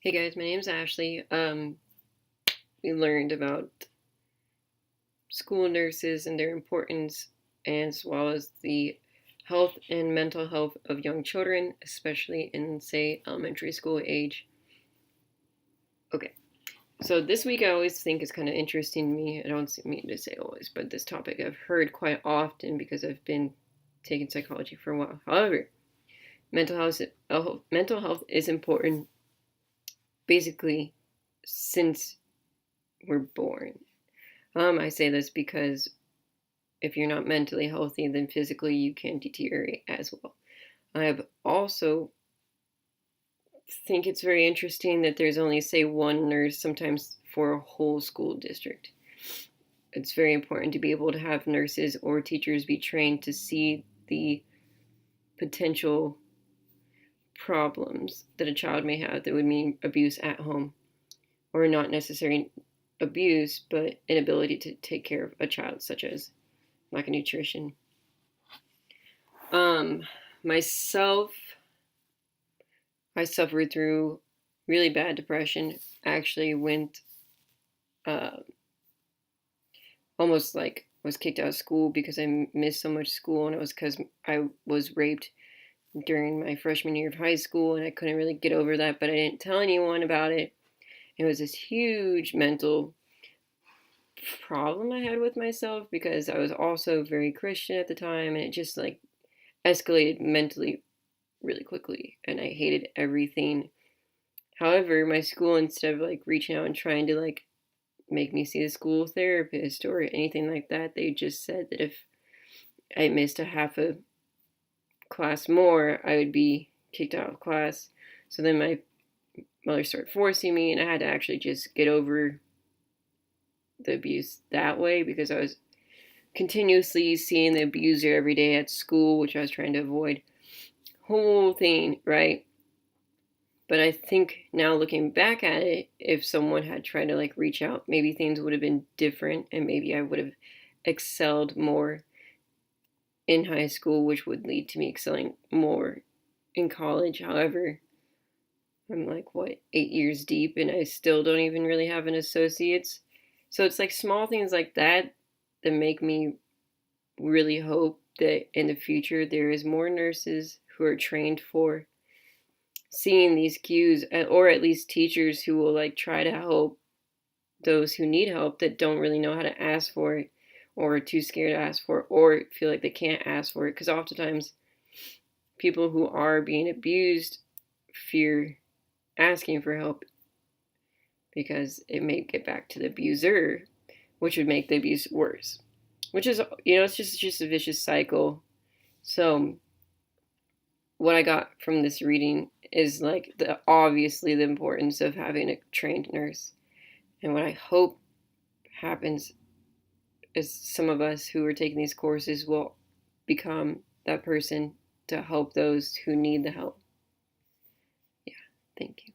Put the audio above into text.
Hey guys, my name's Ashley. We learned about school nurses and their importance, as well as the health and mental health of young children, especially in, say, elementary school age. Okay, so this week I always think is kind of interesting to me. I don't mean to say always, but this topic I've heard quite often because I've been taking psychology for a while. However, mental health is important basically since we're born. I say this because if you're not mentally healthy, then physically you can deteriorate as well. I have also think it's very interesting that there's only, say, one nurse sometimes for a whole school district. It's very important to be able to have nurses or teachers be trained to see the potential problems that a child may have that would mean abuse at home, or not necessarily abuse, but inability to take care of a child, such as lack of nutrition. Myself, I suffered through really bad depression. I actually went almost like was kicked out of school because I missed so much school, and it was because I was raped during my freshman year of high school, and I couldn't really get over that, but I didn't tell anyone about it. It was this huge mental problem I had with myself because I was also very Christian at the time, and it just like escalated mentally really quickly, and I hated everything. However, my school, instead of like reaching out and trying to like make me see a school therapist or anything like that, they just said that if I missed a half a class more, I would be kicked out of class. So then my mother started forcing me, and I had to actually just get over the abuse that way because I was continuously seeing the abuser every day at school, which I was trying to avoid. Whole thing, right? But I think now looking back at it, if someone had tried to like reach out, maybe things would have been different, and maybe I would have excelled more in high school, which would lead to me excelling more in college. However, I'm like, what, 8 years deep, and I still don't even really have an associate's. So it's like small things like that that make me really hope that in the future there is more nurses who are trained for seeing these cues, or at least teachers who will like try to help those who need help that don't really know how to ask for it, or are too scared to ask for it, or feel like they can't ask for it, because oftentimes people who are being abused fear asking for help because it may get back to the abuser, which would make the abuse worse, which is, it's just a vicious cycle. So what I got from this reading is like obviously the importance of having a trained nurse. And what I hope happens is some of us who are taking these courses will become that person to help those who need the help. Yeah, thank you.